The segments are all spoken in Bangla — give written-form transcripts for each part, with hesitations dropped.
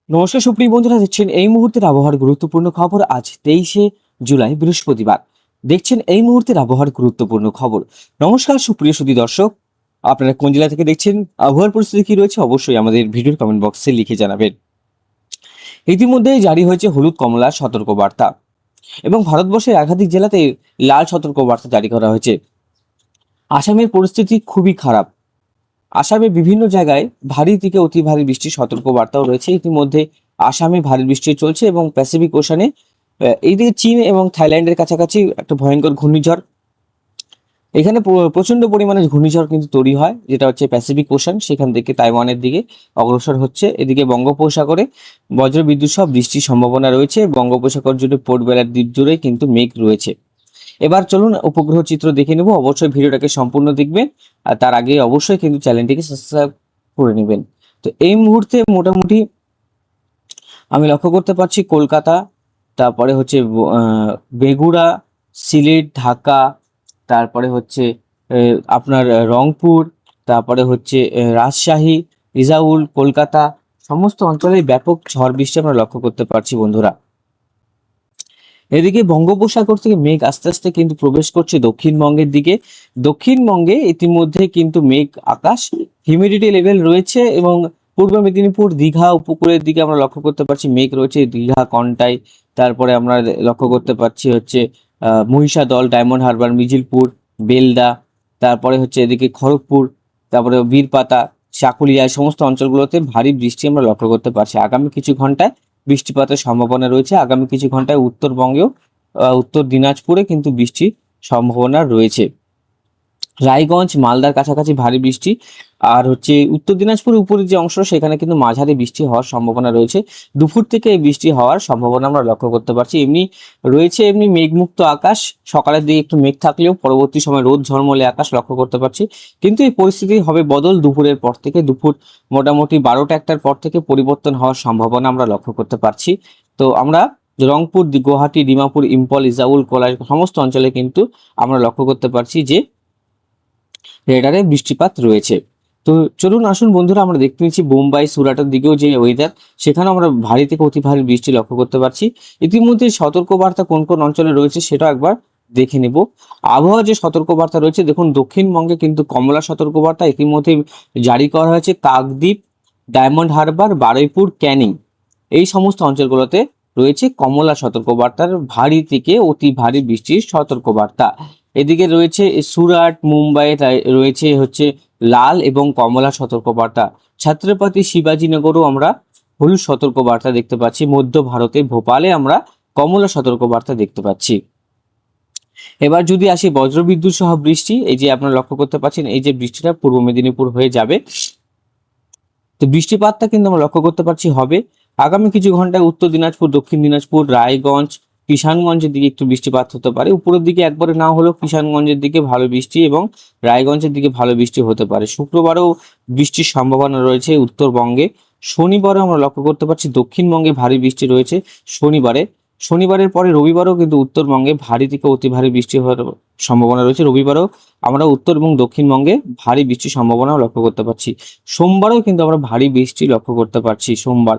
নমস্কার সুপ্রিয় বন্ধুরা, দেখছেন এই মুহূর্তের আবহাওয়ার গুরুত্বপূর্ণ খবর। আজ 23শে জুলাই বৃহস্পতিবার। দেখছেন এই মুহূর্তের আবহাওয়ার গুরুত্বপূর্ণ খবর। নমস্কার সুপ্রিয় সুধী দর্শক, আপনারা কোন জেলা থেকে দেখছেন, আবহাওয়ার পরিস্থিতি কি রয়েছে অবশ্যই আমাদের ভিডিওর কমেন্ট বক্সে লিখে জানাবেন। ইতিমধ্যে জারি হয়েছে হলুদ কমলা সতর্কবার্তা এবং ভারতবর্ষের একাধিক জেলাতে লাল সতর্কবার্তা জারি করা হয়েছে। আসামের পরিস্থিতি খুবই খারাপ। আসামে বিভিন্ন জায়গায় ভারী থেকে অতি ভারী বৃষ্টির সতর্কবার্তাও রয়েছে। ইতিমধ্যে আসামে ভারী বৃষ্টি চলছে এবং প্যাসিফিক ওশানে এইদিকে চীন এবং থাইল্যান্ডের কাছাকাছি একটা ভয়ঙ্কর ঘূর্ণিঝড়, এখানে প্রচন্ড পরিমাণে ঘূর্ণিঝড় কিন্তু তৈরি হয়, যেটা হচ্ছে প্যাসিফিক ওশান, সেখান থেকে তাইওয়ানের দিকে অগ্রসর হচ্ছে। এদিকে বঙ্গোপসাগরে বজ্রবিদ্যুৎ সহ বৃষ্টির সম্ভাবনা রয়েছে। বঙ্গোপসাগর জুড়ে পোর্ট ব্লেয়ার দ্বীপ জুড়ে কিন্তু মেঘ রয়েছে। এবার চলুন উপগ্রহ চিত্র দেখে নেব। অবশ্যই ভিডিওটাকে সম্পূর্ণ দেখবেন, আর তার আগে অবশ্যই কিন্তু চ্যানেলটিকে সাবস্ক্রাইব করে নেবেন। তো এই মুহূর্তে মোটামুটি আমি লক্ষ্য করতে পারছি কলকাতা, তারপরে হচ্ছে বেগুড়া, সিলেট, ঢাকা, তারপরে হচ্ছে আপনার রংপুর, তারপরে হচ্ছে রাজশাহী, রিজাউল, কলকাতা, সমস্ত অঞ্চলে ব্যাপক ঝড় বৃষ্টি আমরা লক্ষ্য করতে পারছি বন্ধুরা। এদিকে বঙ্গোপসাগর থেকে মেঘ আস্তে আস্তে কিন্তু প্রবেশ করছে দক্ষিণবঙ্গের দিকে। দক্ষিণবঙ্গে ইতিমধ্যে কিন্তু মেঘ আকাশ, হিউমিডিটি লেভেল রয়েছে এবং পূর্ব মেদিনীপুর, দীঘা উপকূলের দিকে আমরা লক্ষ্য করতে পারছি মেঘ রয়েছে, দীঘা, কন্টাই। তারপরে আমরা লক্ষ্য করতে পারছি হচ্ছে মহিষাদল, ডায়মন্ড হারবার, মিজিলপুর, বেলদা, তারপরে হচ্ছে এদিকে খড়গপুর, তারপরে বীরপাতা, চাকুলিয়া, সমস্ত অঞ্চলগুলোতে ভারী বৃষ্টি আমরা লক্ষ্য করতে পারছি। আগামী কিছু ঘন্টায় বৃষ্টিপাতের সম্ভাবনা রয়েছে। আগামী কিছু ঘন্টায় উত্তরবঙ্গেও উত্তর দিনাজপুরে কিন্তু বৃষ্টির সম্ভাবনা রয়েছে। রায়গঞ্জ, মালদার কাছাকাছি ভারী বৃষ্টি, আর হচ্ছে উত্তর দিনাজপুরের উপরের যে অংশ সেখানে কিন্তু মাঝারি বৃষ্টি হওয়ার সম্ভাবনা রয়েছে। দুপুর থেকে এই বৃষ্টি হওয়ার সম্ভাবনা আমরা লক্ষ্য করতে পারছি। এমনি রয়েছে এমনি মেঘমুক্ত আকাশ, সকালের দিকে একটু মেঘ থাকলেও পরবর্তী সময় রোদ ঝলমলে আকাশ লক্ষ্য করতে পারছি। কিন্তু এই পরিস্থিতি হবে বদল দুপুরের পর থেকে। দুপুর মোটামুটি 12টা-1টার পর থেকে পরিবর্তন হওয়ার সম্ভাবনা আমরা লক্ষ্য করতে পারছি। তো আমরা রংপুর, গুয়াহাটি, ডিমাপুর, ইম্ফল, ইজাউল, কোলাই সমস্ত অঞ্চলে কিন্তু আমরা লক্ষ্য করতে পারছি যে রেডারে বৃষ্টিপাত রয়েছে। তো চলুন আসুন বন্ধুরা, আমরা দেখতে নিচ্ছি বোম্বাই, সুরাটের দিকেও যে ওয়েদার, সেখানে আমরা ভারী থেকে অতি ভারী বৃষ্টি লক্ষ্য করতে পারছি। ইতিমধ্যে সতর্কবার্তা কোন কোন অঞ্চলে রয়েছে সেটাও একবার দেখে নেব। আবহাওয়া যে সতর্কবার্তা রয়েছে, দেখুন দক্ষিণবঙ্গে কিন্তু কমলা সতর্কবার্তা ইতিমধ্যে জারি করা হয়েছে। কাকদ্বীপ, ডায়মন্ড হারবার, বারুইপুর, ক্যানিং, এই সমস্ত অঞ্চলগুলোতে রয়েছে কমলা সতর্কবার্তার ভারী থেকে অতি ভারী বৃষ্টির সতর্কবার্তা। এদিকে রয়েছে সুরাট, মুম্বাই রয়েছে হচ্ছে লাল এবং কমলা সতর্কবার্তা। ছত্রপতি শিবাজীনগরও আমরা হলুদ সতর্কবার্তা দেখতে পাচ্ছি। মধ্য ভারতে ভোপালে আমরা কমলা সতর্কবার্তা দেখতে পাচ্ছি। এবার যদি আসি বজ্রবিদ্যুৎ সহ বৃষ্টি, এই যে আপনারা লক্ষ্য করতে পাচ্ছেন এই যে বৃষ্টিটা পূর্ব মেদিনীপুর হয়ে যাবে। তো বৃষ্টিপাতটা কিন্তু আমরা লক্ষ্য করতে পারছি হবে আগামী কিছু ঘন্টায় উত্তর দিনাজপুর, দক্ষিণ দিনাজপুর, রায়গঞ্জ, কিষানগঞ্জের দিকে একটু বৃষ্টিপাত হতে পারে। উপরের দিকে একবারে না হলেও কিষানগঞ্জের দিকে ভালো বৃষ্টি এবং রায়গঞ্জের দিকে ভালো বৃষ্টি হতে পারে। শুক্রবারও বৃষ্টির সম্ভাবনা রয়েছে উত্তরবঙ্গে। শনিবারও আমরা লক্ষ্য করতে পারছি দক্ষিণবঙ্গে ভারী বৃষ্টি রয়েছে শনিবারের পরে রবিবারও কিন্তু উত্তরবঙ্গে ভারী থেকে অতি ভারী বৃষ্টি হওয়ার সম্ভাবনা রয়েছে। রবিবারও আমরা উত্তর এবং দক্ষিণবঙ্গে ভারী বৃষ্টির সম্ভাবনা লক্ষ্য করতে পারছি। সোমবারও কিন্তু আমরা ভারী বৃষ্টি লক্ষ্য করতে পারছি। সোমবার,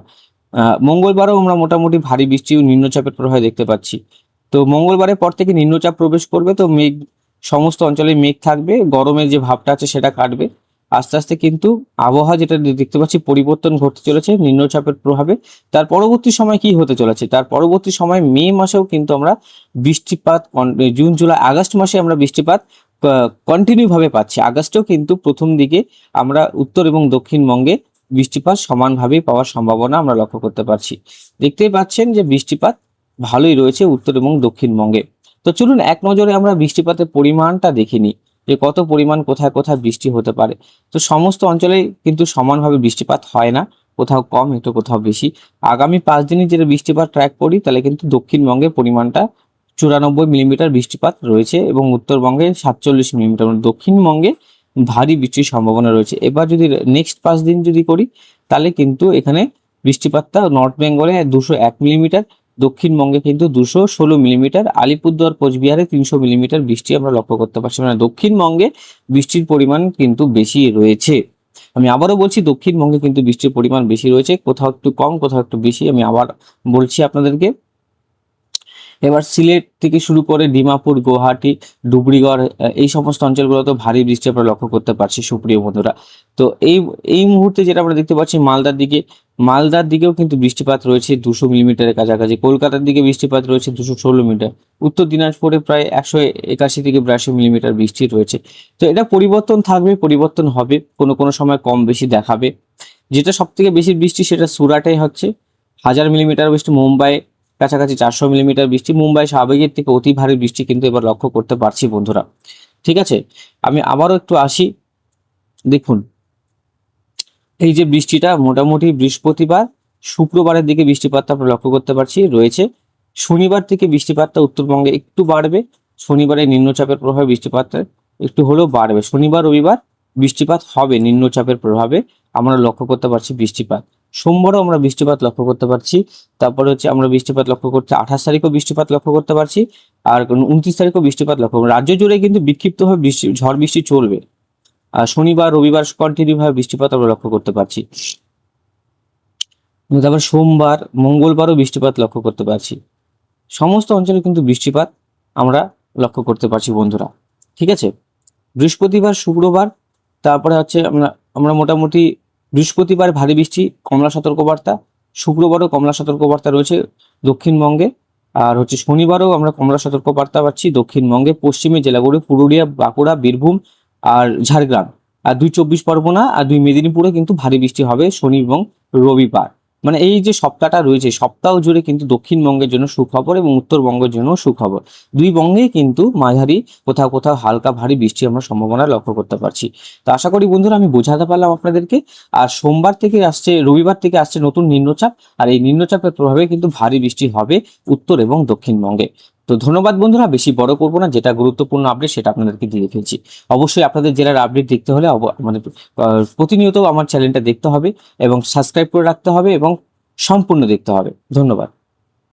মঙ্গলবারও আমরা মোটামুটি ভারী বৃষ্টি ও নিম্নচাপের প্রবাহ দেখতে পাচ্ছি। তো মঙ্গলবারের পর থেকে নিম্নচাপ প্রবেশ করবে, তো মেঘ, সমস্ত অঞ্চলে মেঘ থাকবে, গরমের যে ভাবটা আছে সেটা কাটবে। আস্তে আস্তে কিন্তু আবহাওয়া যেটা দেখতে পাচ্ছি পরিবর্তন ঘটতে চলেছে নিম্নচাপের প্রভাবে। তার পরবর্তী সময় কি হতে চলেছে, তার পরবর্তী সময় মে মাসেও কিন্তু আমরা বৃষ্টিপাত, জুন, জুলাই, আগস্ট মাসে আমরা বৃষ্টিপাত কন্টিনিউ ভাবে পাচ্ছি। আগস্টেও কিন্তু প্রথম দিকে আমরা উত্তর এবং দক্ষিণবঙ্গে বৃষ্টিপাত সমানভাবে পাওয়ার সম্ভাবনা আমরা লক্ষ্য করতে পারছি। দেখতেই পাচ্ছেন যে বৃষ্টিপাত ভালোই রয়েছে উত্তর এবং দক্ষিণবঙ্গে। তো চলুন এক নজরে আমরা বৃষ্টিপাতের পরিমাণটা দেখে নিই যে কত পরিমাণ কোথায় কোথায় বৃষ্টি হতে পারে। তো সমস্ত অঞ্চলে কিন্তু সমানভাবে বৃষ্টিপাত হয় না, কোথাও কম একটু কোথাও বেশি। আগামী 5 দিনে যেটা বৃষ্টিপাত ট্র্যাক করি তাহলে কিন্তু দক্ষিণবঙ্গের পরিমাণটা 94 মিলিমিটার বৃষ্টিপাত রয়েছে এবং উত্তরবঙ্গে 47 মিলিমিটার। দক্ষিণবঙ্গে ভারী বৃষ্টির সম্ভাবনা রয়েছে। এবার যদি নেক্সট 5 দিন যদি করি তাহলে কিন্তু এখানে বৃষ্টিপাতটা নর্থ বেঙ্গলে 201 মিলিমিটার, দক্ষিণবঙ্গে কিন্তু 216 মিলিমিটার, আলিপুরদুয়ার, কোচবিহারে 300 মিলিমিটার বৃষ্টি আমরা লক্ষ্য করতে পারছি। মানে দক্ষিণবঙ্গে বৃষ্টির পরিমাণ কিন্তু বেশি রয়েছে। আমি আবারও বলছি দক্ষিণবঙ্গে কিন্তু বৃষ্টির পরিমাণ বেশি রয়েছে, কোথাও একটু কম কোথাও একটু বেশি, আমি আবার বলছি আপনাদেরকে। এবার সিলেট থেকে শুরু করে ডিমাপুর, গুয়াহাটি, ধুবড়ীগড় এই সমস্ত অঞ্চলগুলোতে ভারী বৃষ্টি আমরা লক্ষ্য করতে পারছি সুপ্রিয় বন্ধুরা। তো এই মুহূর্তে যেটা আমরা দেখতে পাচ্ছি মালদার দিকেও কিন্তু বৃষ্টিপাত রয়েছে 200 মিলিমিটারের কাছাকাছি, কলকাতার দিকে বৃষ্টিপাত রয়েছে 216 মিটার, উত্তর দিনাজপুরে প্রায় 181 থেকে 82 মিলিমিটার বৃষ্টি রয়েছে। তো এটা পরিবর্তন থাকবে, পরিবর্তন হবে, কোনো কোনো সময় কম বেশি দেখাবে। যেটা সব থেকে বেশি বৃষ্টি সেটা সুরাটে হচ্ছে 1000 মিলিমিটার বৃষ্টি, মুম্বাই কাছাকাছি 400 মিলিমিটার বৃষ্টি, মুম্বাই স্বাভাবিকের থেকে অতি ভারী বৃষ্টি কিন্তু এবার লক্ষ্য করতে পারছি বন্ধুরা। ঠিক আছে, আমি আবারও একটু আসি। দেখুন এই যে বৃষ্টিটা মোটামুটি বৃহস্পতিবার শুক্রবারের দিকে বৃষ্টিপাতটা আমরা লক্ষ্য করতে পারছি রয়েছে। শনিবার থেকে বৃষ্টিপাতটা উত্তরবঙ্গে একটু বাড়বে, শনিবারে নিম্নচাপের প্রভাবে বৃষ্টিপাতটা একটু হলেও বাড়বে। শনিবার রবিবার বৃষ্টিপাত হবে নিম্নচাপের প্রভাবে, আমরা লক্ষ্য করতে পারছি বৃষ্টিপাত। সোমবারও আমরা বৃষ্টিপাত লক্ষ্য করতে পারছি। তারপরে হচ্ছে আমরা বৃষ্টিপাত লক্ষ্য করতে 28 তারিখও বৃষ্টিপাত লক্ষ্য করতে পারছি, আর 29 তারিখও বৃষ্টিপাত লক্ষ্য করবো। রাজ্য জুড়ে কিন্তু বিক্ষিপ্তভাবে ঝড় বৃষ্টি চলবে। আর শনিবার রবিবার কন্টিনিউ ভাবে বৃষ্টিপাত আমরা লক্ষ্য করতে পারছি। তারপর সোমবার মঙ্গলবারও বৃষ্টিপাত লক্ষ্য করতে পারছি। সমস্ত অঞ্চলে কিন্তু বৃষ্টিপাত আমরা লক্ষ্য করতে পারছি বন্ধুরা। ঠিক আছে, বৃহস্পতিবার শুক্রবার তারপরে হচ্ছে আমরা আমরা মোটামুটি বৃহস্পতিবার ভারী বৃষ্টি কমলা সতর্কবার্তা, শুক্রবারও কমলা সতর্কবার্তা রয়েছে দক্ষিণবঙ্গে, আর হচ্ছে শনিবারও আমরা কমলা সতর্কবার্তা পাচ্ছি দক্ষিণবঙ্গে পশ্চিমের জেলাগুলো পুরুলিয়া, বাঁকুড়া, বীরভূম আর ঝাড়গ্রাম, আর 2 চব্বিশ পরগনা আর 2 মেদিনীপুরে কিন্তু ভারী বৃষ্টি হবে শনি এবং রবিবার। মানে এই যে সপ্তাহটা রয়েছে সপ্তাহ জুড়ে কিন্তু দক্ষিণবঙ্গের জন্য সুখবর এবং উত্তরবঙ্গের জন্য সুখবর, দুই বঙ্গেই কিন্তু মাঝারি কোথাও কোথাও হালকা ভারী বৃষ্টি আমরা সম্ভাবনা লক্ষ্য করতে পারছি। তো আশা করি বন্ধুরা আমি বোঝাতে পারলাম আপনাদেরকে। আর সোমবার থেকে আসছে, রবিবার থেকে আসছে নতুন নিম্নচাপ, আর এই নিম্নচাপের প্রভাবে কিন্তু ভারী বৃষ্টি হবে উত্তর এবং দক্ষিণবঙ্গে। তো ধন্যবাদ বন্ধুরা, বেশি বড় করবো না, যেটা গুরুত্বপূর্ণ আপডেট সেটা আপনাদেরকে দিয়ে ফেলছি। অবশ্যই আপনাদের জেলার আপডেট দেখতে হলে মানে প্রতিনিয়ত আমার চ্যানেলটা দেখতে হবে এবং সাবস্ক্রাইব করে রাখতে হবে এবং সম্পূর্ণ দেখতে হবে। ধন্যবাদ।